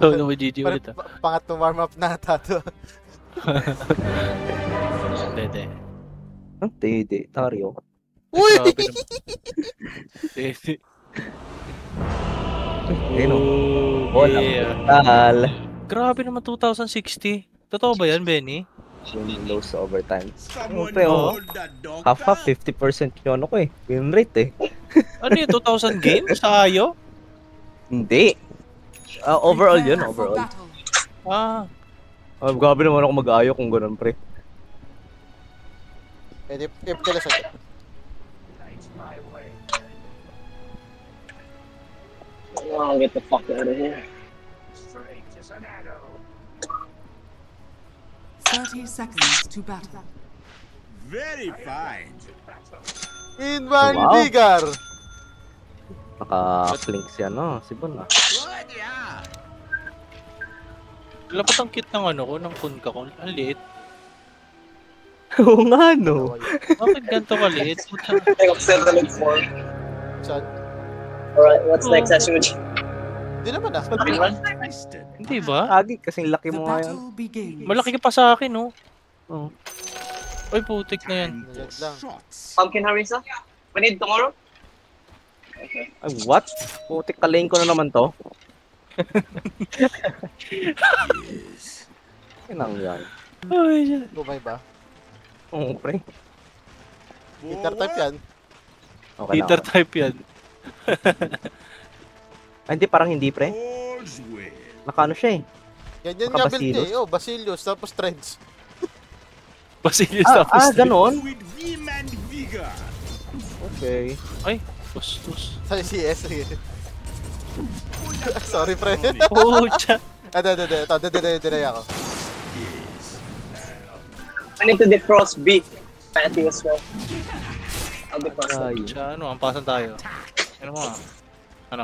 Oh, no, GG ulit ah. Pangatlong warm-up na ata to. Dede. Tede, Tario. Uy! Dede. Ayun o. Oh, Wala. yeah. Tal. Grabe naman 2060. Totoo ba yan, Benny? Yung low sa overtime. Someone Siyempre, hold the doctor. half 50% yun ako eh. Win rate eh. Ano yun, 2,000 games sa Ayo? Hindi. Overall yun, overall. Ah, Grabe naman ako mag-aayo kung ganun, pre. Pwede, pwede sa akin. Oh, get the fuck out of here. 30 seconds to battle. Very fine. Invan Wow. Vigar! Naka-flink siya, no? Si Bon ah. Good, yeah. lapat ang cute ng ano ko, ng kunka ko. Ang liit. Oo nga, no? Bakit ganito kaliit? Puta. Take up 7 and 4. Saan? Alright, what's Oh. next session with you? Hindi naman ah. Twisted. Hindi ba? Agi, kasing laki The mo ngayon. battle begins. Malaki ka pa sa akin, no? Oh. Ay, putik na yan. Time for lang. shots. Pumpkin harvester? We need tomorrow? Okay. Ay, what? Putik kalain ko na naman to. Yes. Inang yan. Ay, Gumay ba? Oo, pre. Hitter type yan. Okay hitter lang. type yan. Ay, hindi, parang hindi, pre. All's well. Nakaano siya eh. Yan yung Baka nga build Basilius? eh. Oh, Basilius, tapos Trends. Basilius tapos. Ganon? With vim and vigor. Okay. Ay, tustos. Sa CS. Sorry, pre. Pucha. Dede ako. I need to defrost B. Patty as well. I'll defrost that. Ay. Pucha, ano, ampasan tayo. Ano mo ah? Ano?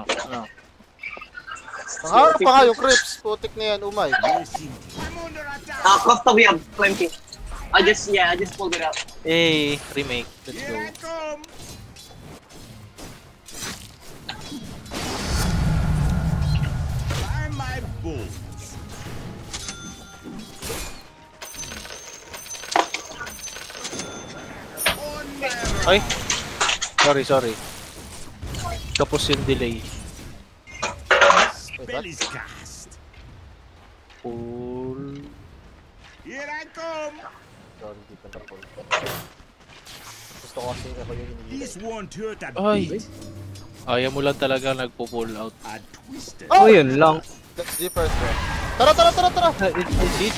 Ang harap pa nga yung creeps. Putik na yan, umay. I'm under attack. Costa we have plenty. I just pulled it out. Eh, remake. Let's go. Here I come. By my bones. On my right. Ay! Sorry. Tapos yung delay. Spell is cast. Pull. Here I come. Sorry, dito na po. Gusto ko kasi ako yung This won't hurt a Ay. bit. Ayaw mo lang talaga nagpo-pull out. A twisted. Oh, yun lang. That's different, bro. Tara!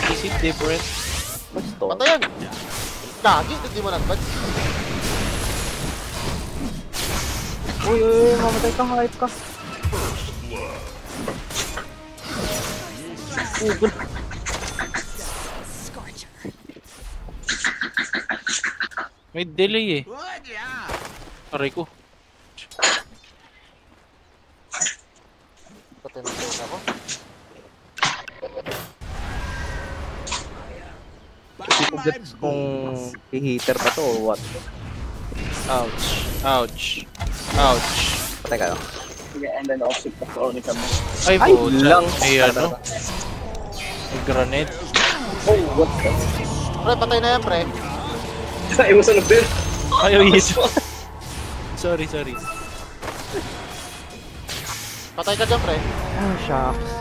Is it different? Basta. Patayan! Gagi, hindi mo nag-badge. Uy, mamatay ka, hype ka. May delay eh. Good, yeah. Aray ko. Patay na ako. By Hindi ko my gets kung bones. i-heater ba to or what. Ouch. Patay kayo. Yeah, and then I'll shoot the floor ulit kami. Ay, Ay, pucha. lang. May ano? May grenade. Oh, what the? Pre, patay na yan, pre. It was on a build. Ayaw hito. Sorry. Patay ka dyan, pre. Ah, shucks.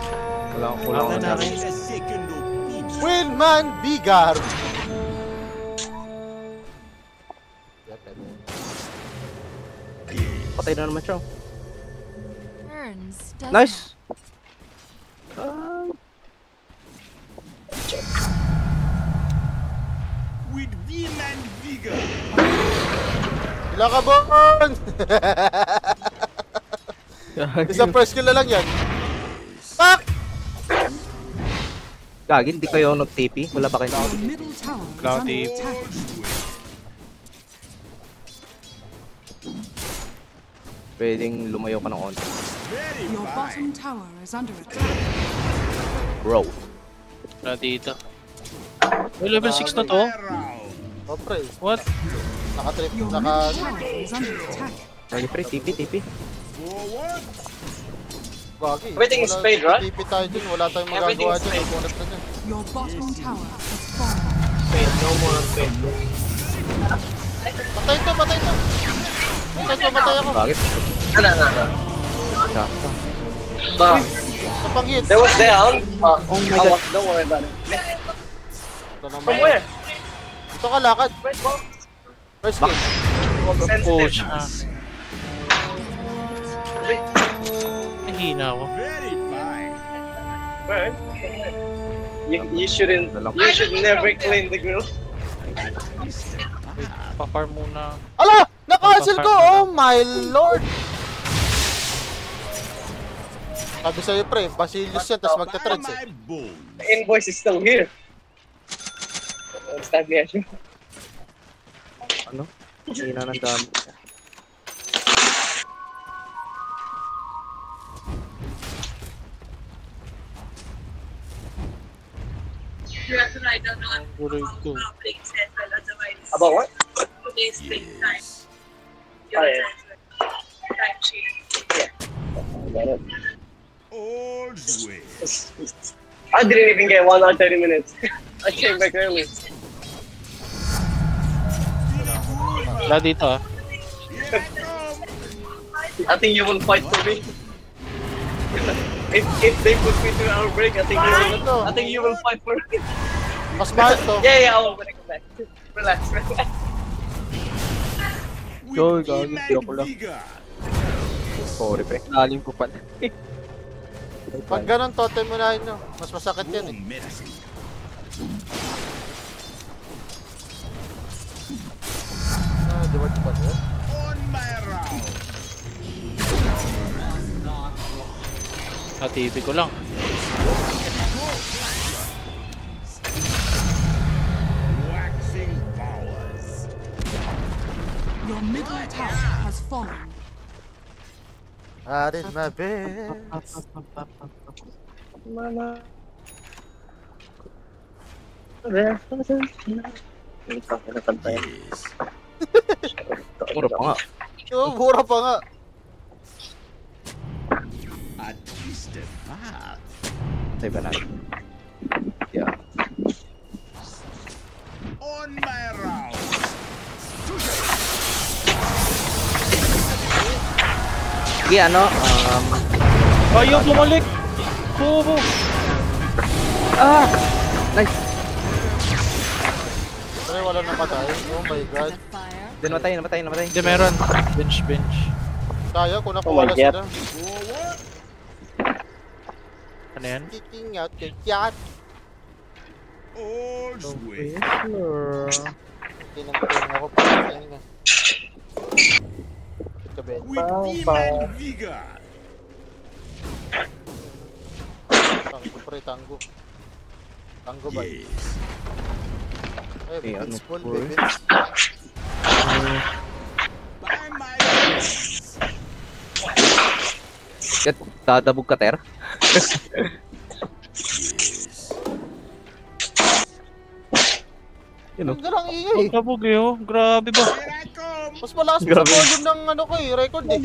Kulang Wala na rin. A second opinion. Winman Vigar! Patay na naman siya. Burns does Nice! With vim and vigor. Wala ka, Born! Isang first kill na lang yan. Pak! Gagi, hindi kayo nag-TP? Wala ba kayo? Your middle tower is Cloudy. under attack. Pwedeng lumayo ka ng onti. Very Your fine. bottom tower is under attack. Bro. Wala dito. May level 6 na to? Around. Oh, pre. What? Naka-trip, Your naka... middle tower is under attack. Ay, pre, TP. Forward. Gagi. Everything is paid, right? TP tayo dun, wala tayong Everything magagawa is dyan. paid. Napunat na dyan. Your bottom tower has fallen. Paid, no more unpaid. Patay to, patay to. Patay ako. Bakit? Ano. Sakto. Napang-hit. They was down. Oh my God. Don't worry about it. Ito naman. From where? Ito ka, lakad. Wait, what? First game. Push. Sensitive. Nahina ako. Very fine. Where? You should never clean the grill. Pa-farm muna. Ala! Na-cancel ko! Oh my lord! Sabi sa'yo pre, Basilius yan, tapos By magta-threads eh. my bones. The invoice is still here. It's time the issue. Ano? Hindi na ng dami. I don't know Burrito. playing Central otherwise. About what? Today's playing time. Oh, yeah. Time change. Got it. All's well. I didn't even get 1 hour 30 minutes. I came back early. Wala dito ah. Here I come. I think you will fight for me. If they put me through our break, I think you will fight for me. Mas mahal to. Yeah, I will when I come back. Relax. Go, With go, vim joke and lang. vigor. Sorry pre. Lalim ko pala. Pag ganun, totem mo na yun. Mas masakit yan eh. Warm medicine. Ah, di ba ito pa rin? On my round. TV ko lang. Waxing powers. Your middle tower has fallen. I did my best. Yes. Puro pa nga. Oo, mura pa nga. A twisted path. Tayo ba natin? Yeah. On my round. Sige, ano? Ayaw bumalik! Bobo! Ah! Nice! Pero wala na patay. Oh my god. The fire. Namatay. Hindi, meron. Bench. Kaya kung Oh nakuha my na God. sila. Ano yan? Kicking out the cat. All's well. Tinang ako pa. Kabel. With vim and vigor. Tango pre, tango. Tango ba? Yes. Ay, Eh, ano peaceful, po eh? babies. By my bones. Dadabog ka, Ter? Yes. Yun o. Ang galang ingay. Ang kabog eh oh. Grabe ba? Here I come. Mas malakas pa sa Grabe. volume ng ano ko eh, record eh.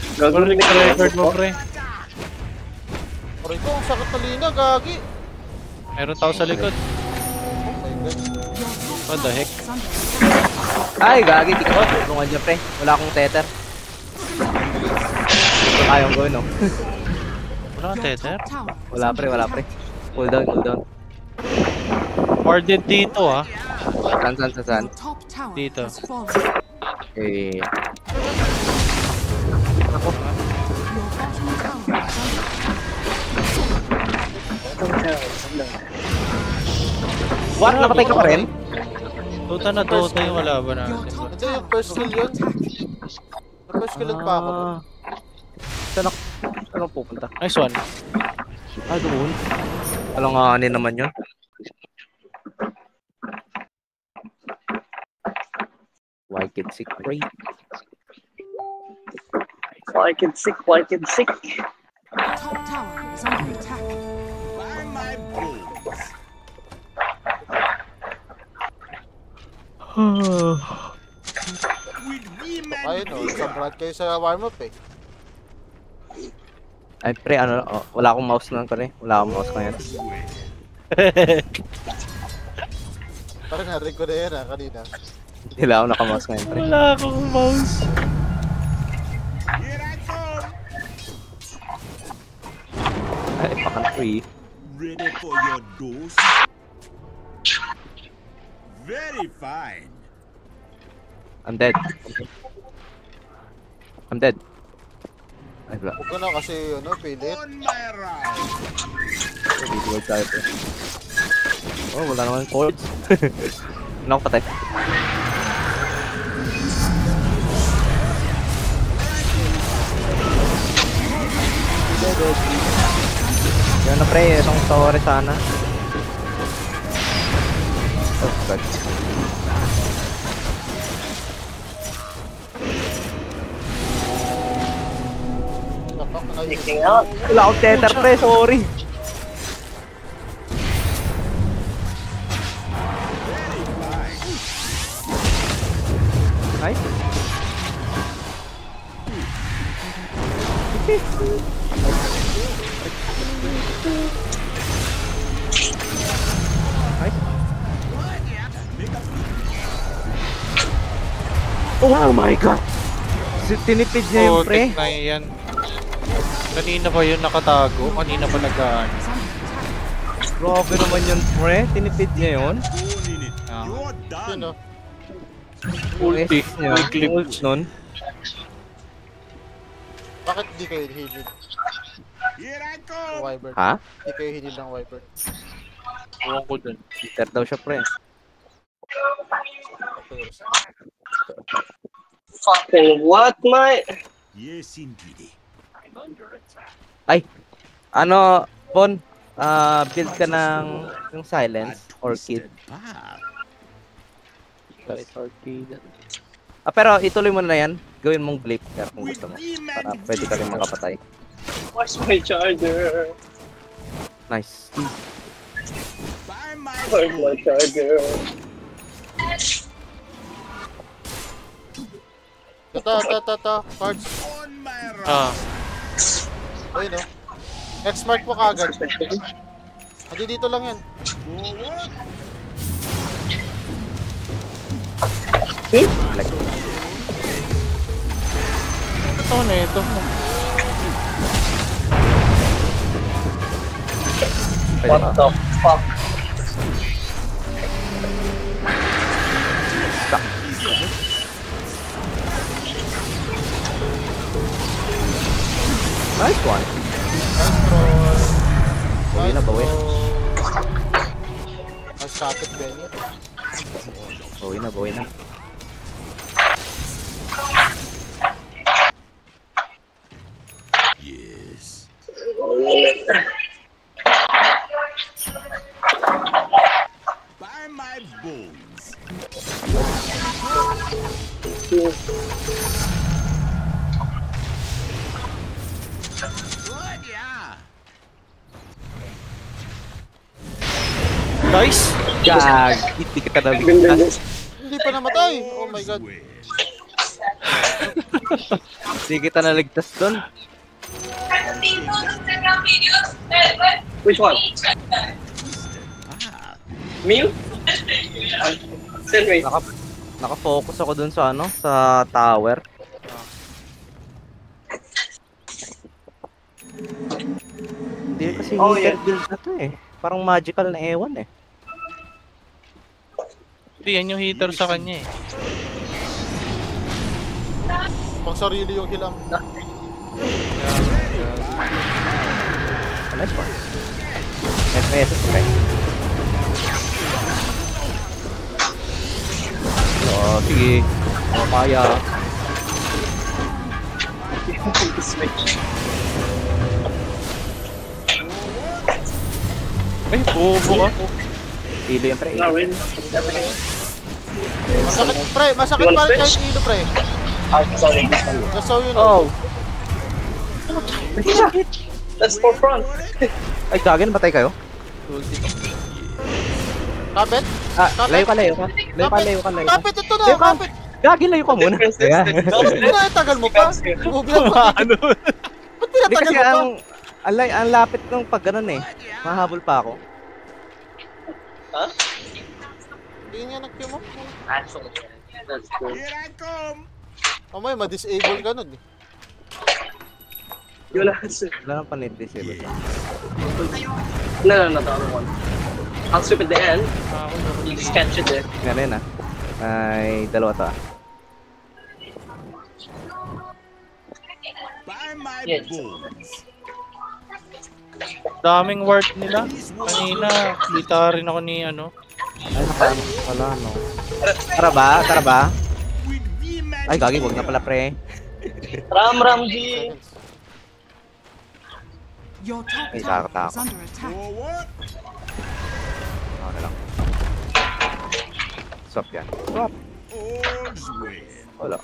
Balik sa record mo pre. Aray ko, ang sakit na lina, gagi. Meron tao sa likod. Oh my god. What the heck? Is under attack. Ay, gagi. Di ko. Tulungan niya, pre. Wala akong tether. Kayang gawin, no? Wala kang Your tether? top tower is Wala, pre. under Wala, pre. attack. Cool down. Warded dito ah. Saan? Your top tower Dito. has fallen. Eh, Your bottom tower is under attack. what? Napatay ka pa rin? Dota na Dota yung kalaban Your natin. top Hindi, yung tower first is kill under yun. attack. Na-first kill pa ako. Saan ako pupunta? Nice one. Ah, doon. Alanganin naman yun. Wicked sick, pre. Wicked sick. Your top tower is under attack. By my bones. With vim and Ayun o, vigor. sabrad kayo sa warm up eh. Ay, pre, ano, wala akong mouse nun, pre. Wala akong mouse ngayon. Parang narinig ko na yan kanina. Hindi lang ako naka-mouse ngayon, pre. Wala akong mouse. Here I come. Ay, pakan free. Ready for your dose? Very fine. I'm dead. I'm dead. Ay, wala. Huwag ko na kasi, pilit. On my round. Bibigod tayo, pre. Oh, wala naman chords. Ano ako patay? Yan na, pre. Isang story sana. Oh, God. Napak na yun. Checking out. Wala akong tether, pre. Sorry. Nice. Nice. Oh my God! Tinipid niya yung pre. Tek na yan. Kanina pa yun nakatago. Kanina pa nag-aan. Grabe naman yun pre. Tinipid niya yun. Owning it. Ah. You're Yun, done. Ulti. niya. Full clip. Ult nun. Bakit di kayo hinil? Here I come. Wiper. Ha? Di kayo hinil ng wiper. Ewan ko dun. Hitter daw siya pre. Fucking what, mate? Yes, indeed. Ano, Bon? Build ka ng yung silence or kid. Guys, arcade. Pero ituloy mo na yan. Gawin mong blip kung With gusto mo. demon Para pwede ka rin makapatay. Where's my charger? Nice. By my Where's my charger? Tata. Cards. on my round. Ah. Ayun, X-mark mo kagad. Hindi dito lang yan. Forward. Like, Ito na ito. pwede What ba? the fuck? Nice one. Nice troll. Bawi na, bawi. Nice static, Benny. Bawi na. Yes. By my bones. Good, yeah. Guys! Gag! Hindi ka naligtas. Hindi pa namatay. Oh my God. Hindi kita naligtas dun. I've seen those Instagram videos where Which one? Me? Send me. Naka-focus ako dun sa sa tower. Hindi kasi hitter build na to eh. Parang magical na ewan eh. Hindi, yan yung hitter sa kanya eh. Pang sarili yung hilam. Nice one. FPS okay. Oh, sige. Oh, kaya. Switch. Ay, bobo ka. Pili yung pre. Not really. Masakit, pre. Masakit pa rin kahit ilo, pre. Sorry. Just so you know. Oh! That's for front. Ay, gagin, batay kayo? Kapit? Layo ka. Layo ka. Kapit, ito na. Layo ka. Kapit. Gagin, layo ka muna. Ayan. Pinatagal mo pa. Bubilang pa. Ano? Ba't Hindi pinatagal kasi mo pa? Ang lapit nung pag ganun eh. Mahabol pa ako. Huh? Hindi nga nag-Q mo. That's good. Here I come. Mamaya, ma-disable ka nun eh. Yun lang. Wala nang panit-disable. No, the other one. I'll sweep at the end. Ako, You just catch it there. Ganun Ay, dalawa to By my Yes. bones. daming ward nila. Kanina, kita rin ako ni ano. Ay, nakaano pala, no. Tara ba? With vehement Ay, gagi, wag na pala, pre. Ram G. Your top Ay, tower takot is under attack. forward. Ako na lang. Swap yan. Swap. All's well. Wala.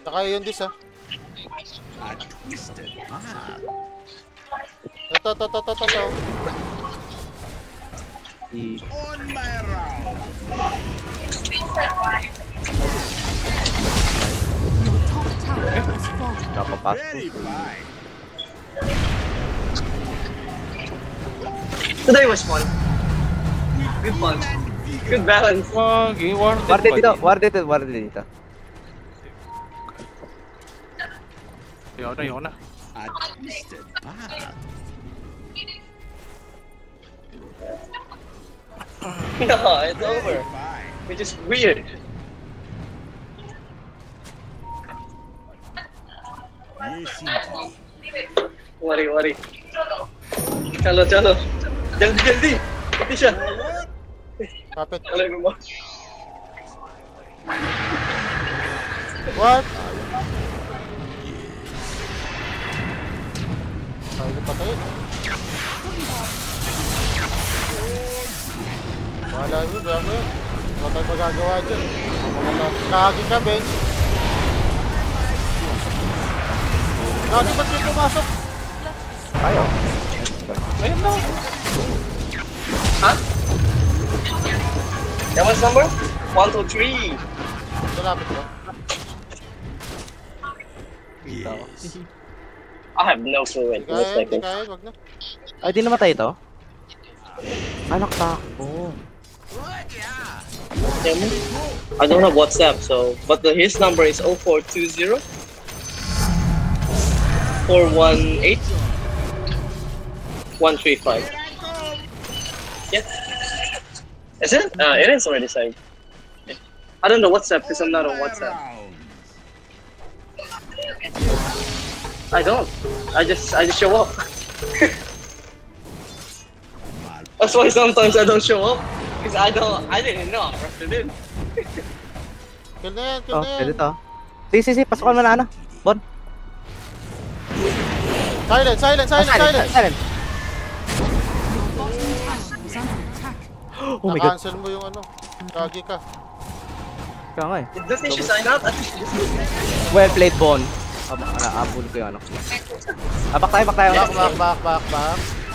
Saka yun dis ah. A twisted path. Ito. On my round. Your top tower has fallen. Napapasok. Very fine. Today was fun. Good fun. Good balance. Wagi, warded Warde ba dito, din? warde dito. Ayoko na. A twisted path. No, it's over. Fine. Which is weird. Yes, indeed. Worry. Chalo. Jaldi. Pati siya. Forward. Kapit. Alam mo. What? Kaya ko patayin. Wala yun, grabe yun. Wala tayong magagawa dyan. Kagi ka, bench. Kagi, ba't yung pumasok? Ayaw. Ayun na. Huh? That one's number? 1, 2, 3. Malapit ba? Yes. I have no clue in Hindi this kaya, hindi second. kaya, wag na. Ay, di namatay ito? Anak takbo. Good, yeah. I don't have WhatsApp, so his number is 0420 418 135. Here I come. Yeah. Is it? It is already saved. I don't know WhatsApp because I'm not on WhatsApp. I don't. I just show up. That's why sometimes I don't show up because I didn't know I rushed it in. Kill na yan, kill Oh, na yan. pwede to. Sige, pasukan mo na, ano. Bon. Silent. Silent. Your bottom tower is under attack. Oh my god. Na-cancel mo yung ano. Kagi ka. Kaya nga eh. Doesn't she sign out? I think she just Well played, Bon. Abul ko yung ano. Back tayo. Back.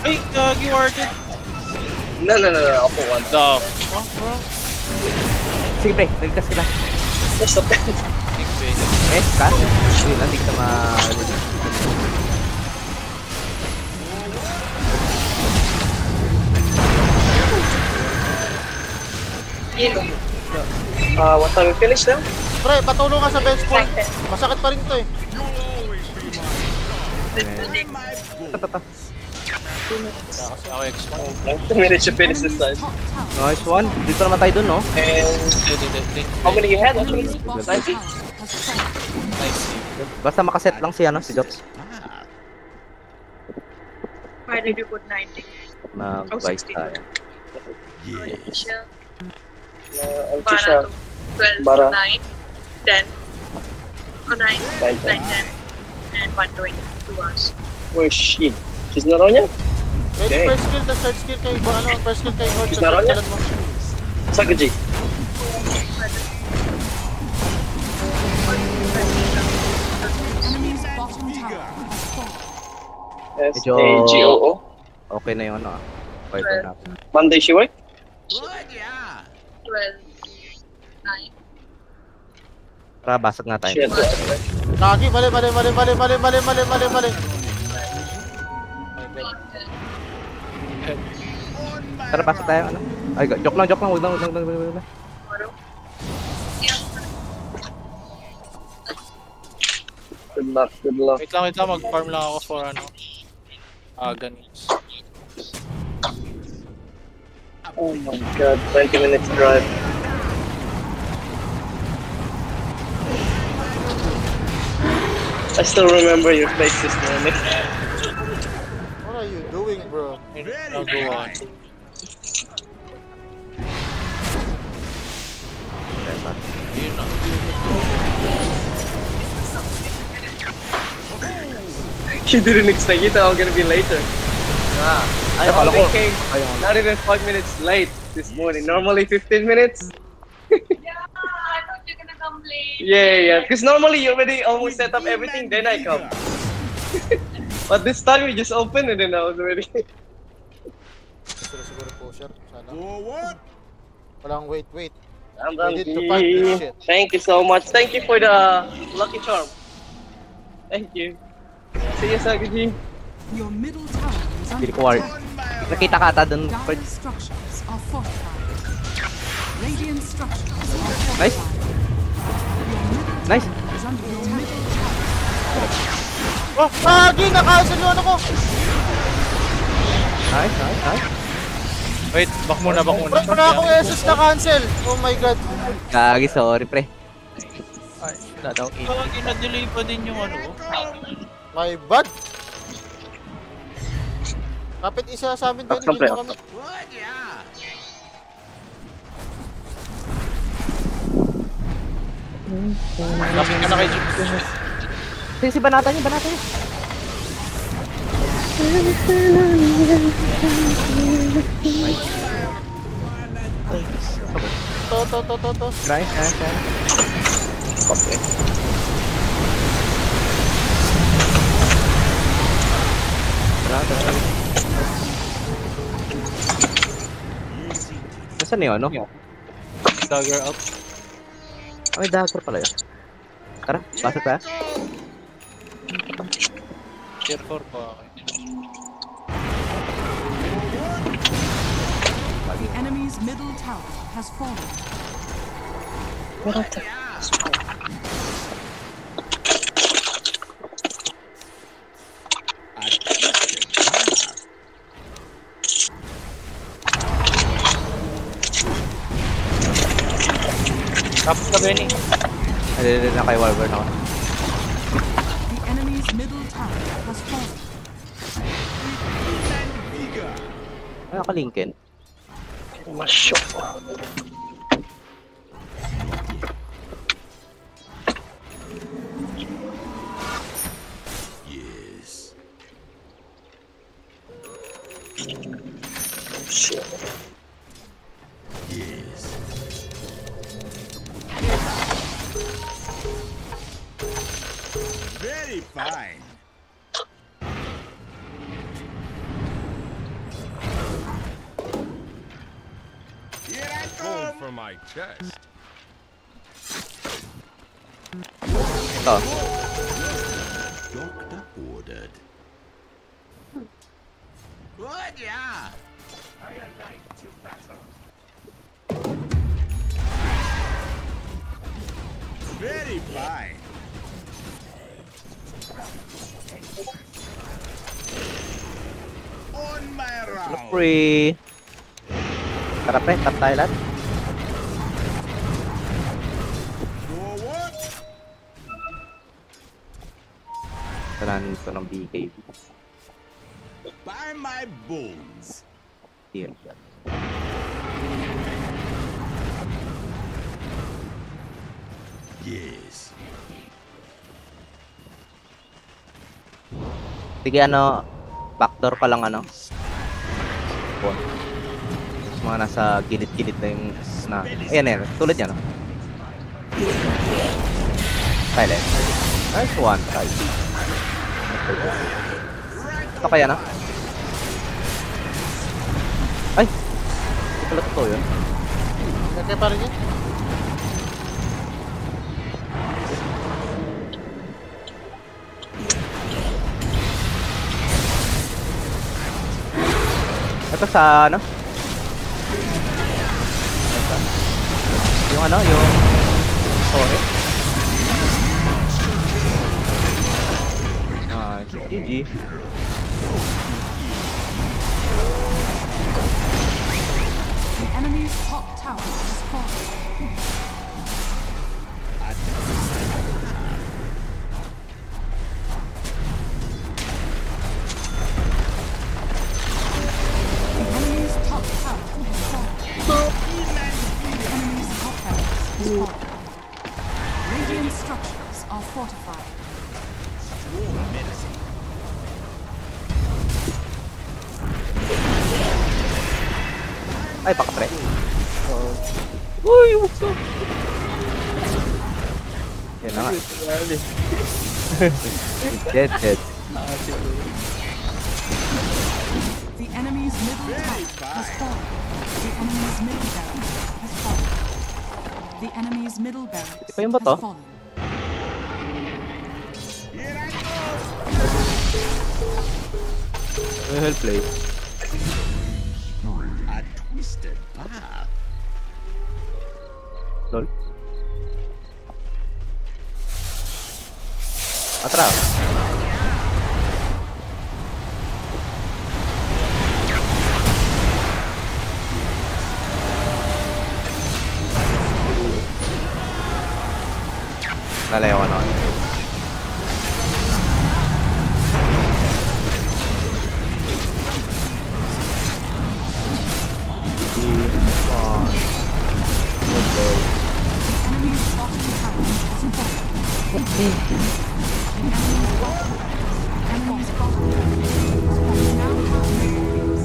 Ay, Kagi warded. No. I'll put one. The Sige, pre. Nagkas kita. What's up? Ka? Hindi na, hindi kita What time we finish now? Pre, patulong ka sa bench point. Masakit pa rin to eh. Kasi ako expert. 2 minutes to finish this time. Top tower. Nice one. Dito naman tayo dun, no? And Hindi. how many you had? Your bottom tower has fallen. Nice. Basta makaset lang si, ano, si Jots. Why did you put 90? Mag-vice tayo. Yes. Ang Bara siya. to 12, Bara. 9, 10. Oh, 9, 9, 10. And 120 to us. Where's she? She's not on yet? Pwede Okay. first skill, the third skill kay iba, ano, first skill kay Horde, She's not on yet? mo. Sakaji. Enemy's bottom tower has fallen. S-A-G-O-O. Okay na yung ano, ah. Viper na. Monday she work? Good, yeah. 12, 9. Para basag nga tayo. Shit. Kagi, mali. Tara, basag tayo, ano? Ay, joke lang. Wag lang. Good luck. Wait lang, mag-farm lang ako for ano. Ganis. Oh my god, 20 minutes drive. I still remember your face this morning. What are you doing, bro? I'll go on. Yun na. You didn't expect it, I was gonna be later. I Akala ko. only came not even 5 minutes late this morning. Normally 15 minutes. Yeah, I thought you're gonna come late. Yeah. Because normally you already almost set up everything, then I come. But this time we just opened and then I was already. Siguro pusher. Sana. Forward. Walang wait. I'm We need to fight this shit. Thank you so much. Thank you for the lucky charm. Thank you. See you, Sagaji. Your middle tower is Hindi under ko worry. attack. Nakita ka ata dun. Dire structures are fortified. Radiant structures are Nice. fortified. Nice. Is under your middle tower. Oh, Kagi! Nakausal yung ano ko! Nice. Wait, back muna. Wala akong SS na cancel! Oh my god. Gagi, sorry, pre. Ay, wala daw. Na-delay pa din yung ano. My bad. Kapit isa sa amin, Benny. Kompleto. Dito kami. What? Yeah. Lapit ka na kay Jim. Si banata niya. To. Nice. Nasaan yun, ano? Dagger up. Ay, dagger pala yun. Tara, basag tayo. Tier 4 pa ako. The enemy's middle tower has fallen. Tapos ka, Benny. Ay, na kay Warburn ako. The enemy's middle tower has fallen. Ay, nakalinkin. Masyok. Yes. Shit. Yes. Very fine. Here I come. For my chest. Ito. Doctor ordered. Good, yeah. Very fine. On my round. Free. Tara, pre. Tap tayo lahat. Forward. Taranin ito ng BKB. By my bones. Here. Yes. Sige, ano. Backdoor pa lang, ano. Bon. Tapos mga nasa gilid-gilid na yung na. Ayan. Tulad yan, no? Silent. Nice one, try. Ito kaya na? Ay! Ito pala totoo yun. Kaya pa rin yun. to sa ano? Yung ano, yung... Sorry. GG. The enemy's top tower has fallen. The enemy's top tower has fallen. The enemy's top barracks has fallen. Radiant structures are fortified. Ay, baka pre. Uy, what's up? Yan na nga. Dead. The enemy's middle tower has fallen. The enemy's middle barracks has fallen. The enemy's middle barracks Pa yun ba to? has fallen. Well played. Lol. Atras. Nalayo ko nun. Enemy's bottom tower has fallen. Enemy's bottom tower now has minions.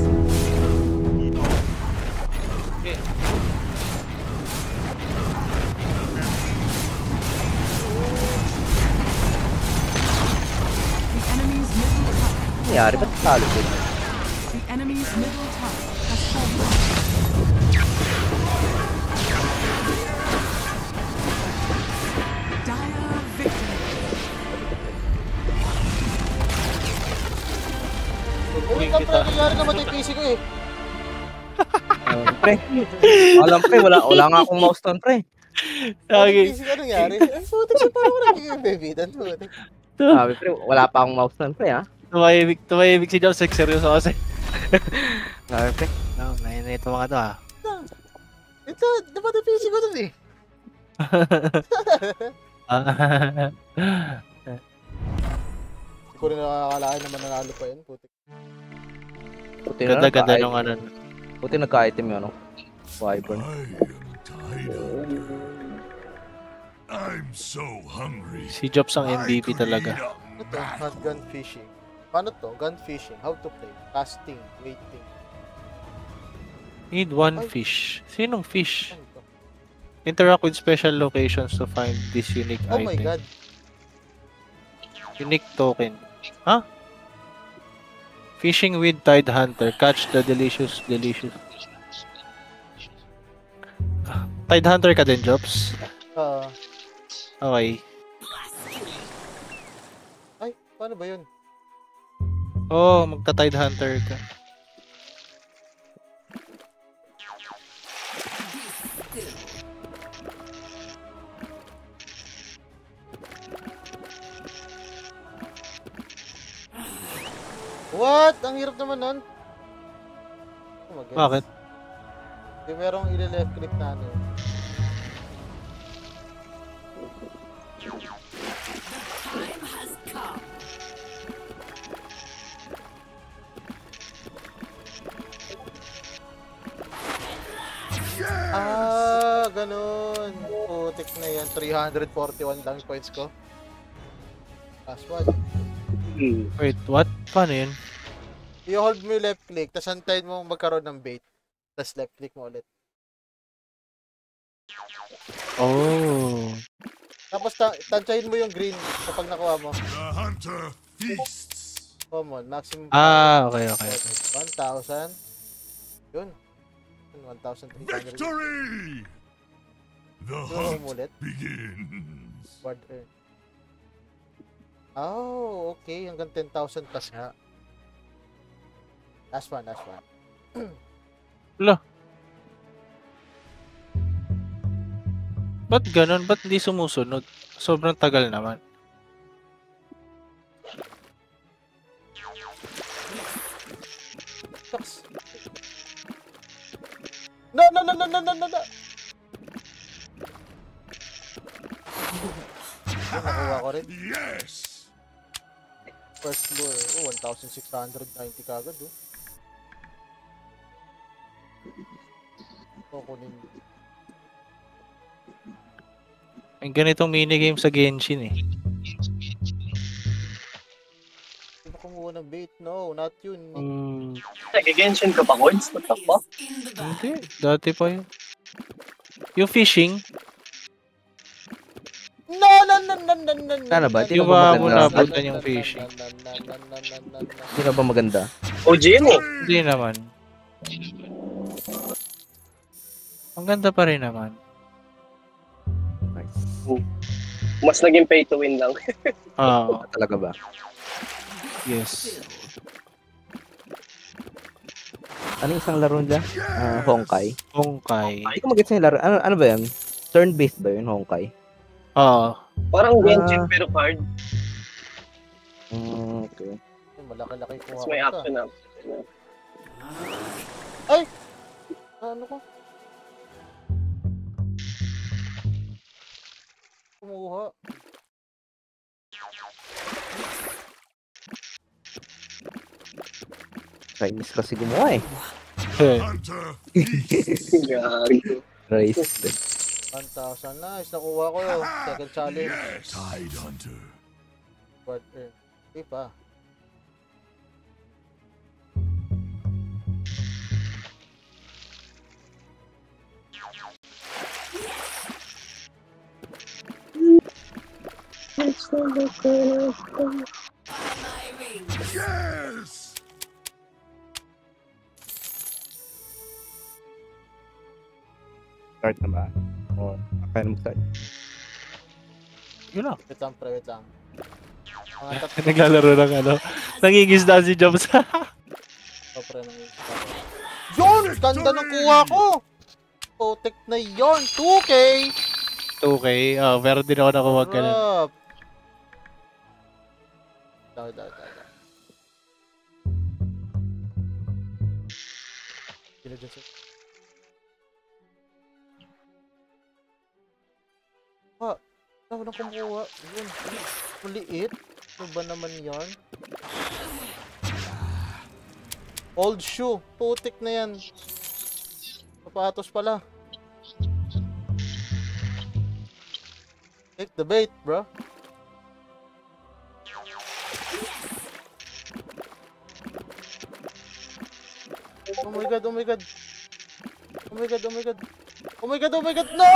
The enemy's middle tower. Nangyari, ba't talo ko? The enemy's middle tower has fallen. Dire victory. Uy, ka pre, nangyari naman yung PC ko eh. Pre. Alam pre, wala nga akong mouse doon, pre. Okay. PC ko nangyari. Ay, putik siya, parang wala naging bebitan. Putik. Sabi pre, wala pa akong mouse doon, pre, ha? Tumahimik si Jobs, seryoso kasi. Sabi pre. No, nainito mga to ah. Ito, dapat yung PC ko dun eh. Hindi ko rin nakakalain naman nanalo pa yun. Putik. Puti na Ganda-ganda nagka- nung ano. Puti nagka-item yun, no? Wyvern. I'm so hungry. Si Jobs ang MVP talaga. Ano to? Hunt gun fishing. Paano to? Gun fishing. How to play? Casting. Waiting. Need one fish. Sinong fish? Ano to? Interact with special locations to find this unique Oh item. my god. Unique token. Huh? Fishing with Tide Hunter. Catch the delicious. Tide Hunter ka din, Jobs? Okay. Ay, paano ba yun? Oh, magta-Tide Hunter ka. What? Ang hirap naman nun. Oh my God. Bakit? Di merong ile-left click na ano. Ah, ganun. Putik na yan. 341 lang points ko. Last one. Wait, what? Paano yun? I-hold mo yung left click, tapos antayin mo magkaroon ng bait. Tapos left click mo ulit. Oh. Tapos tansyahin mo yung green kapag nakuha mo. The hunter feasts. Common, maximum. Ah, okay. 1,000. Yun. 1,300. Victory! The Yun hunt ulit. begins. Ward earn. Oh, okay. Hanggang 10,000 plus nga. Last one. Wala. Ba't ganun? Ba't hindi sumusunod? Sobrang tagal naman. Shucks. No! Nakuha ko rin. Yes! First floor. Oh, 1,690 kagad, oh. Kukunin. May ganitong minigame sa Genshin eh. Hindi ba kumuha ng bait? No, not yun. Nag-genshin ka pa, Coins? What the fuck? Hindi. Dati pa yun. Yung fishing, No! Sana ba? Di yung ba mo maganda? napuntan yung fishing. Di na ba maganda? OG mo. Hindi naman. Ang ganda pa rin naman. Nice. Mas naging pay to win lang. Ah, Talaga ba? yes. Ano yung isang laro dyan? Honkai. Honkai. Hindi ko mag-gets yung laro. Ano ba yan? Turn-based ba yun, Honkai? Ah, Parang Genshin pero card. Okay. Malaki-laki kuha Tapos may ko action up. Ano ko? Kumuha. Chinese kasi gumawa eh. Hunter! Gari. Rice. 1,000. Nice, nakuha ko yun. Second challenge. Tide Hunter. Quarter. Hindi pa. Yes! Start na ba? O, kaya na mag-start. yun lang. Wait lang, pre, wait lang. Mga tatlo Naglalaro ng ano. Nangingisda si Jobs. pre ng yun! Ganda ng kuha ko! Putik na yun! 2K! 2K. Oh, pero din ako nakuha ka na. Rough. Daw. Sino dyan siya? Ako nang kumuha. Yun. Maliit. Ano ba naman yan? Old shoe. Putik na yan. Sapatos pala. Take the bait, bro. Oh my god, oh my god. Oh my god, oh my god. Oh my god, oh my god, no!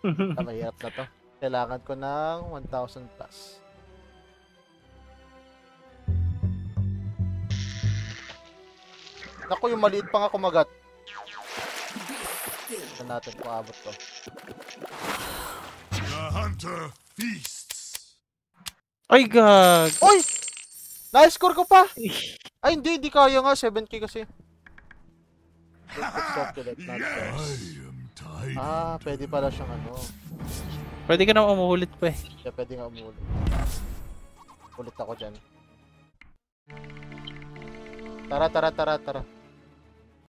Mahirap na to. Kailangan ko ng 1,000 plus. Naku, yung maliit pa nga kumagat. Ito natin kung abot to. The Hunter feasts. Ay, gag. Oy! Na-score ko pa! Ay, hindi kaya nga. 7K kasi. Let's stop to that. Not I fair. am Tide. Pwede pala siyang ano. Pwede ka na umuulit pa eh. Kaya pwede nga umulit. Ulit ako dyan. Tara.